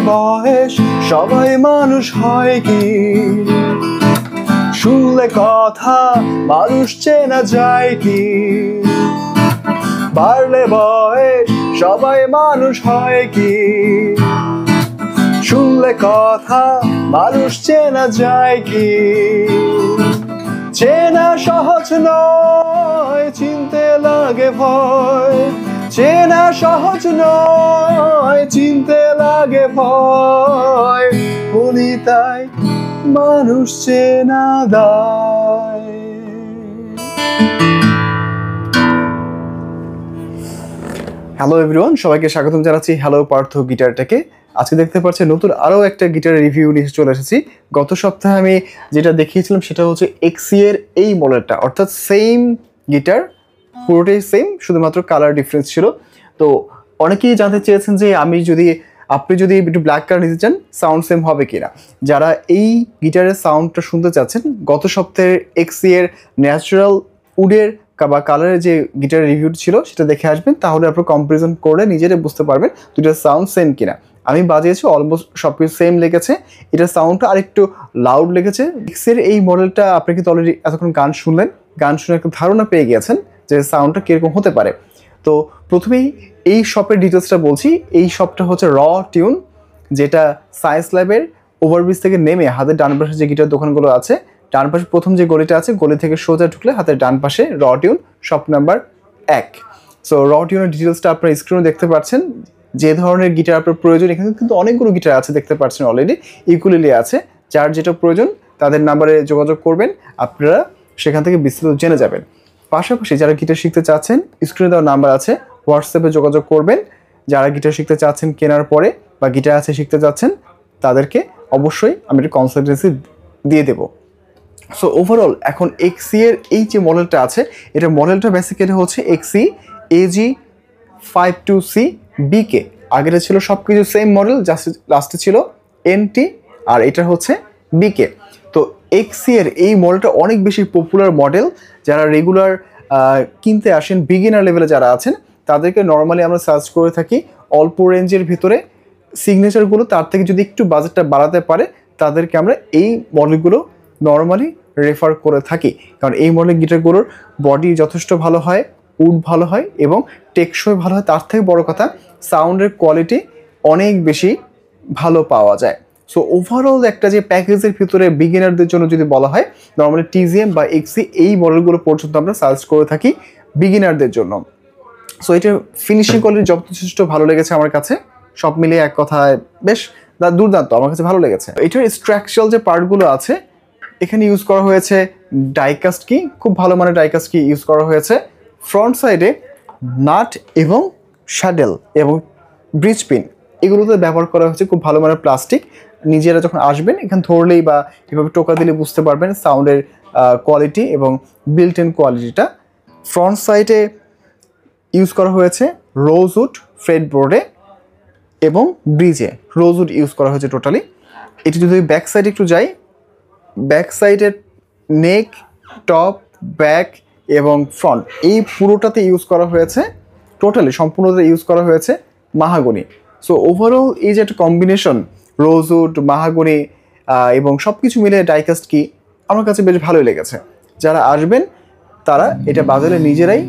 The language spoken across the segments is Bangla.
বয়স সবাই মানুষ হয় কি, শুনলে কথা মানুষ চেনা যায় কি, বাড়লে বয়স সবাই মানুষ হয় কি, শুনলে কথা মানুষ চেনা যায় কি। চেনা সহজ নয়, চিনতে লাগে ভয়, চেনা সহজ নয়, চিনতে লাগে ভয়, বলি তাই মানুষ চেনা দায়। হ্যালো এভরিওয়ান, সবাইকে স্বাগতম জানাচ্ছি হ্যালো পার্থ গিটার টেকে। আজকে দেখতে পাচ্ছি নতুন আরও একটা গিটারের রিভিউ নিয়ে চলে এসেছি। গত সপ্তাহে আমি যেটা দেখিয়েছিলাম সেটা হচ্ছে এক্সি এর এই মডেলটা, অর্থাৎ সেম গিটার, পুরোটাই সেম, শুধুমাত্র কালার ডিফারেন্স ছিল। তো অনেকেই জানতে চেয়েছেন যে আপনি যদি একটু ব্ল্যাক কালার নিতে চান সাউন্ড সেম হবে কিনা। যারা এই গিটারের সাউন্ডটা শুনতে চাচ্ছেন, গত সপ্তাহের এক্সি এর ন্যাচারাল উডের বা কালারের যে গিটারের রিভিউ ছিল সেটা দেখে আসবেন, তাহলে আপনার কম্পারিজন করে নিজেরাই বুঝতে পারবেন দুটার সাউন্ড সেম কিনা। আমি বাজিয়েছি, অলমোস্ট সব কিছু সেম লেগেছে, এটার সাউন্ডটা আরেকটু লাউড লেগেছে। এক্সের এই মডেলটা আপনি কিন্তু অলরেডি এতক্ষণ গান শুনলেন, গান শুনে একটা ধারণা পেয়ে গিয়েছেন যে সাউন্ডটা কীরকম হতে পারে। তো প্রথমেই এই শপের ডিটেলসটা বলছি। এই শপটা হচ্ছে র টিউন, যেটা সায়েন্স ল্যাবের ওভারব্রিজ থেকে নেমে হাতের ডান পাশে যে গিটার দোকানগুলো আছে, ডান পাশে প্রথম যে গলিটা আছে, গলি থেকে সোজা ঢুকলে হাতের ডান পাশে র টিউন, শপ নাম্বার 1। সো র টিউনের ডিটেলসটা আপনার স্ক্রিনে দেখতে পাচ্ছেন। যে ধরনের গিটার আপনার প্রয়োজন, এখানে কিন্তু অনেকগুলো গিটার আছে দেখতে পাচ্ছেন অলরেডি, ইকুয়ালি আছে। যার যেটা প্রয়োজন তাদের নাম্বারে যোগাযোগ করবেন, আপনারা সেখান থেকে বিস্তারিত জেনে যাবেন। পাশাপাশি যারা গিটার শিখতে চাচ্ছেন, স্ক্রিনে দেওয়া নাম্বার আছে, হোয়াটসঅ্যাপে যোগাযোগ করবেন। যারা গিটার শিখতে চাচ্ছেন কেনার পরে বা গিটার আছে শিখতে চাচ্ছেন, তাদেরকে অবশ্যই আমি একটা কনসালটেন্সি দিয়ে দেবো। সো ওভারঅল এখন এক্সি এর এই যে মডেলটা আছে, এটা মডেলটা বেসিক্যালি হচ্ছে এক্সি AG52C BK। আগেটা ছিল সব কিছু সেম মডেল, জাস্ট লাস্টে ছিল NT, আর এটা হচ্ছে BK। তো এক্সি এর এই মডেলটা অনেক বেশি পপুলার মডেল। যারা রেগুলার কিনতে আসেন, বিগিনার লেভেলে যারা আছেন, তাদেরকে নর্মালি আমরা সার্চ করে থাকি অল্প রেঞ্জের ভিতরে সিগনেচারগুলো, তার থেকে যদি একটু বাজেটটা বাড়াতে পারে তাদেরকে আমরা এই মডেলগুলো নর্মালি রেফার করে থাকি। কারণ এই মডেলের গিটারগুলোর বডি যথেষ্ট ভালো হয়, উড ভালো হয় এবং টেকসই ভালো হয়। তার থেকে বড় কথা, সাউন্ডের কোয়ালিটি অনেক বেশি ভালো পাওয়া যায়। সো ওভারঅল একটা যে প্যাকেজের ভিতরে বিগিনারদের জন্য যদি বলা হয়, নর্মালি TZM বা এক্সি এই মডেলগুলো পর্যন্ত আমরা সার্চ করে থাকি বিগিনারদের জন্য। সো এটার ফিনিশিং কোয়ালিটি যথেষ্ট ভালো লেগেছে আমার কাছে। সব মিলিয়ে এক কথায় বেশ দুর্দান্ত, আমার কাছে ভালো লেগেছে। এটার স্ট্রাকচারাল যে পার্টগুলো আছে, এখানে ইউজ করা হয়েছে ডাইকাস্ট কি, খুব ভালো মানের ডাইকাস্ট কি ইউজ করা হয়েছে। ফ্রন্ট সাইডে নাট এবং শ্যাডেল এবং ব্রিজ পিন, এগুলোতে ব্যবহার করা হয়েছে খুব ভালো মানের প্লাস্টিক। নিজেরা যখন আসবেন এখানে ধরলেই বা এভাবে টোকা দিলে বুঝতে পারবেন সাউন্ডের কোয়ালিটি এবং বিল্ট ইন কোয়ালিটিটা। ফ্রন্ট সাইডে ইউজ করা হয়েছে রোজউড ফ্রেড বোর্ডে এবং ব্রিজে রোজউড ইউজ করা হয়েছে টোটালি। এটি যদি ব্যাক সাইডে একটু যাই, ব্যাক সাইডের নেক, টপ, ব্যাক এবং ফ্রন্ট, এই পুরোটাতে ইউজ করা হয়েছে, টোটালি সম্পূর্ণতে ইউজ করা হয়েছে মাহাগনি। সো ওভারঅল এই যে একটা কম্বিনেশন রোজউড, মাহাগনি এবং সব কিছু মিলে ডাইকাস্ট কি, আমার কাছে বেশ ভালোই লেগেছে। যারা আসবেন তারা এটা বাজারে নিজেরাই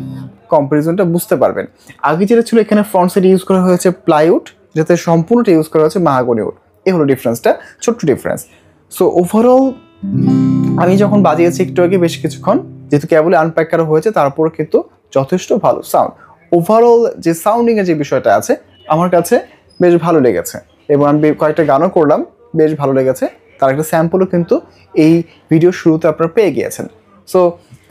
কম্পারিজনটা বুঝতে পারবেন। আগে যেটা ছিল, এখানে ফ্রন্ট সাইডে ইউজ করা হয়েছে প্লাইউড, যাতে সম্পূর্ণটা ইউজ করা হয়েছে মাহাগনি উড। এই হলো ডিফারেন্সটা, ছোট্ট ডিফারেন্স। সো ওভারঅল আমি যখন বাজিয়েছি একটু আগে বেশ কিছুক্ষণ, যেহেতু কেবলই আনপ্যাক করা হয়েছে, তারপর কিন্তু যথেষ্ট ভালো সাউন্ড। ওভারঅল যে সাউন্ডিংয়ের যে বিষয়টা আছে, আমার কাছে বেশ ভালো লেগেছে এবং আমি কয়েকটা গানও করলাম, বেশ ভালো লেগেছে। তার একটা স্যাম্পলও কিন্তু এই ভিডিও শুরুতে আপনারা পেয়ে গিয়েছেন। সো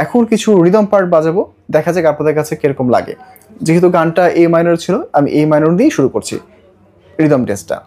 এখন কিছু রিদম পার্ট বাজাবো, দেখা যাক আপনাদের কাছে কীরকম লাগে। যেহেতু গানটা A মাইনর ছিল, আমি A মাইনর দিয়েই শুরু করছি রিদম টেস্টটা।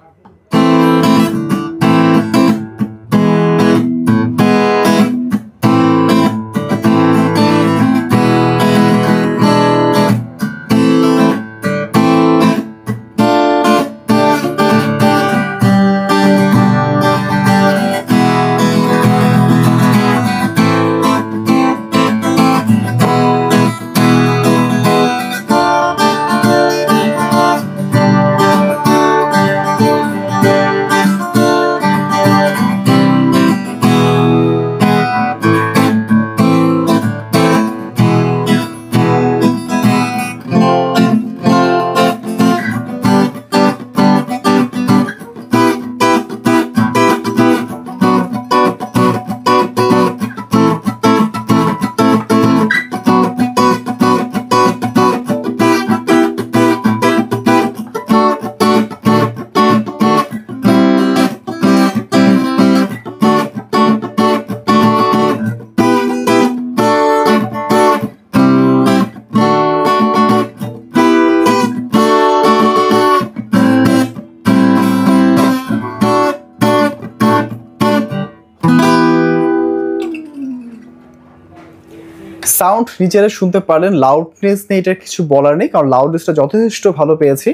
সাউন্ড নিচেরা শুনতে পারলেন, লাউডনেস নিয়ে এটার কিছু বলার নেই, কারণ লাউডনেসটা যথেষ্ট ভালো পেয়েছি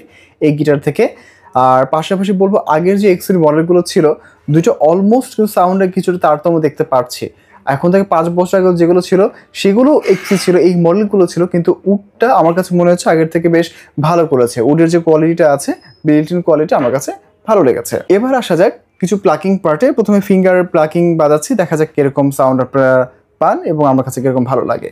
এই গিটার থেকে। আর পাশাপাশি বলবো আগের যে এক্সির মডেলগুলো ছিল দুটো অলমোস্ট কিন্তু সাউন্ডে কিছুটা তারতম্য দেখতে পাচ্ছি। এখন থেকে 5 বছর আগে যেগুলো ছিল সেগুলো এক্সি ছিল, এই মডেলগুলো ছিল, কিন্তু উডটা আমার কাছে মনে হচ্ছে আগের থেকে বেশ ভালো করেছে। উডের যে কোয়ালিটিটা আছে, বিল্ট ইন কোয়ালিটি আমার কাছে ভালো লেগেছে। এবার আসা যাক কিছু প্লাকিং পার্টে। প্রথমে ফিঙ্গার প্লাকিং বাজাচ্ছি, দেখা যাক কিরকম সাউন্ড আপনারা পান এবং আমার কাছে কিরকম ভালো লাগে।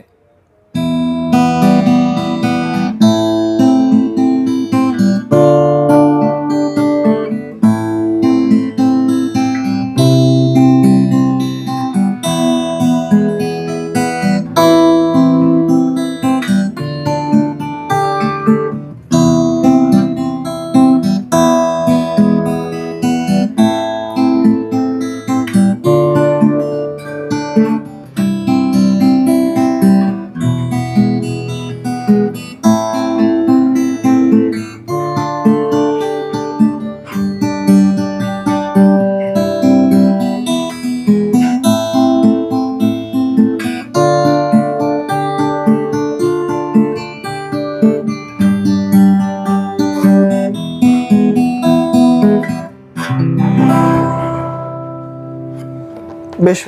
বেশ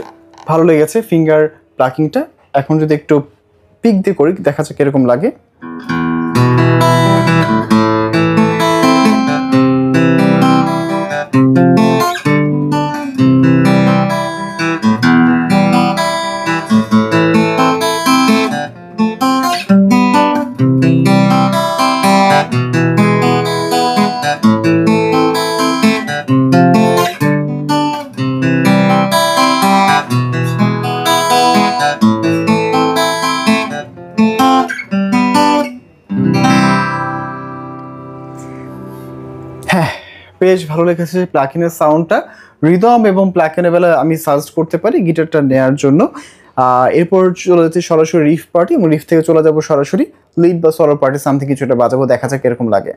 ভালো লেগেছে ফিঙ্গার প্লাকিংটা। এখন যদি একটু পিক দিয়ে করি দেখা যাক কিরকম লাগে। হ্যাঁ, বেশ ভালো লেগেছে প্লাকিনের সাউন্ডটা। রিদম এবং প্লাকিনের বেলা আমি সাজেস্ট করতে পারি গিটারটা নেওয়ার জন্য। এরপর চলে যাচ্ছে সরাসরি রিফ পার্টি, এবং রিফ থেকে চলে যাবো সরাসরি লিড বা সলো পার্টি, সামথিং কিছুটা বাজাবো, দেখা যাক এরকম লাগে।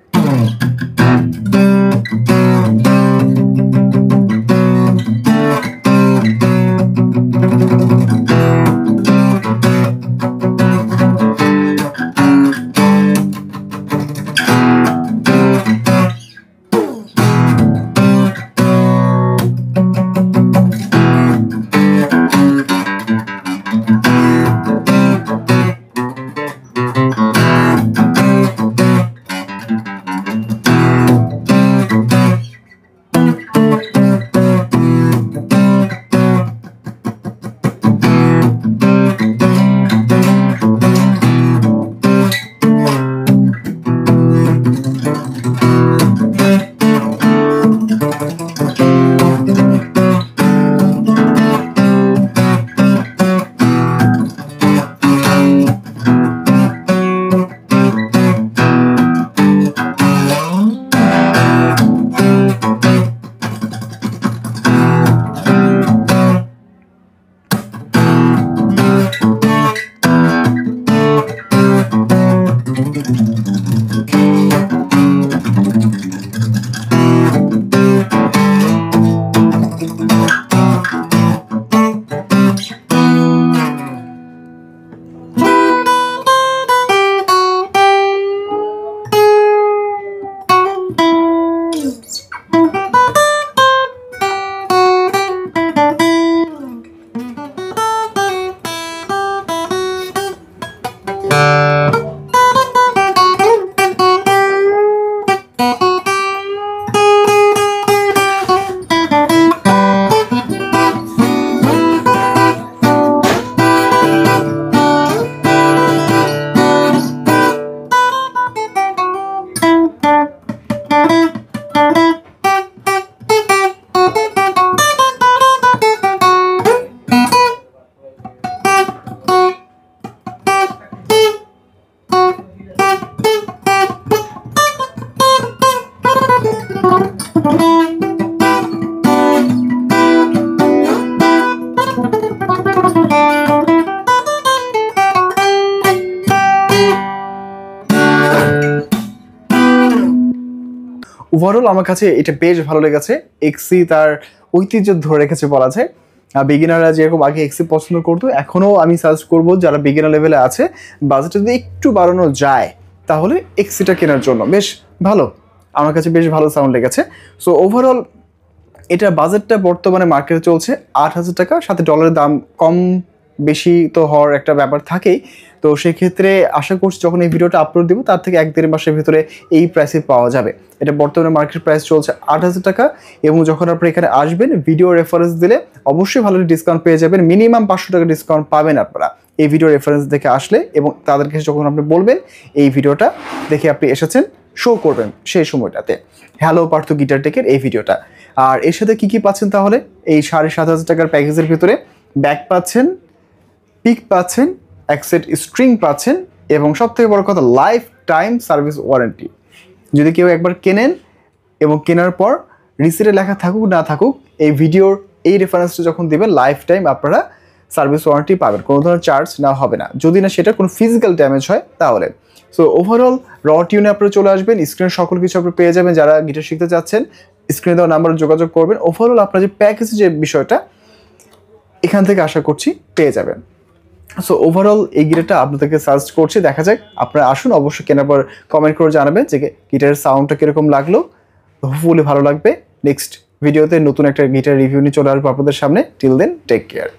ওভারঅল আমার কাছে এটা বেশ ভালো লেগেছে। এক্সি তার ঐতিহ্য ধরে রেখেছে বলা যায়। বিগিনাররা যেরকম আগে এক্সি পছন্দ করতো, এখনও আমি সাজেস্ট করবো যারা বিগিনার লেভেলে আছে বাজেটটা যদি একটু বাড়ানো যায় তাহলে এক্সিটা কেনার জন্য বেশ ভালো, আমার কাছে বেশ ভালো সাউন্ড লেগেছে। সো ওভারঅল এটার বাজেটটা বর্তমানে মার্কেটে চলছে 8,000 টাকা, সাথে ডলারের দাম কম বেশি তো হওয়ার একটা ব্যাপার থাকেই। তো সেক্ষেত্রে আশা করছি যখন এই ভিডিওটা আপলোড দেবো তার থেকে 1-1.5 মাসের ভিতরে এই প্রাইসে পাওয়া যাবে। এটা বর্তমানে মার্কেট প্রাইস চলছে 8,000 টাকা, এবং যখন আপনি এখানে আসবেন ভিডিও রেফারেন্স দিলে অবশ্যই ভালো ডিসকাউন্ট পেয়ে যাবেন, মিনিমাম 500 টাকা ডিসকাউন্ট পাবেন আপনারা এই ভিডিও রেফারেন্স দেখে আসলে, এবং তাদেরকে যখন আপনি বলবেন এই ভিডিওটা দেখে আপনি এসেছেন শো করবেন সেই সময়টাতে হ্যালো পার্থ গিটার টেকের এই ভিডিওটা। আর এর সাথে কী কী পাচ্ছেন তাহলে এই 7,500 টাকার প্যাকেজের ভিতরে? ব্যাক পাচ্ছেন, পিক পাচ্ছেন, এক সেট স্ট্রিং পাচ্ছেন, এবং সবথেকে বড় কথা লাইফ টাইম সার্ভিস ওয়ারেন্টি। যদি কেউ একবার কেনেন এবং কেনার পর রিসিটে লেখা থাকুক না থাকুক, এই ভিডিওর এই রেফারেন্সটা যখন দেবেন লাইফ টাইম আপনারা সার্ভিস ওয়ারেন্টি পাবেন, কোনো ধরনের চার্জ না হবে না, যদি না সেটা কোনো ফিজিক্যাল ড্যামেজ হয় তাহলে। সো ওভারঅল র টিউনে আপনারা চলে আসবেন, স্ক্রিনে সকল কিছু আপনি পেয়ে যাবেন। যারা গিটার শিখতে চাচ্ছেন স্ক্রিনে দেওয়া নাম্বারে যোগাযোগ করবেন। ওভারঅল আপনার যে প্যাকেজের যে বিষয়টা এখান থেকে আশা করছি পেয়ে যাবেন। সো ওভারঅল এই গিটারটা আপনাদেরকে সাজেস্ট করছি, দেখা যাক আপনারা আসুন, অবশ্যই কেনার পর কমেন্ট করে জানাবেন যে গিটারের সাউন্ডটা কীরকম লাগলো। হোপফুলি ভালো লাগবে। নেক্সট ভিডিওতে নতুন একটা গিটার রিভিউ নিয়ে চলে আসবো আপনাদের সামনে। Till then take care.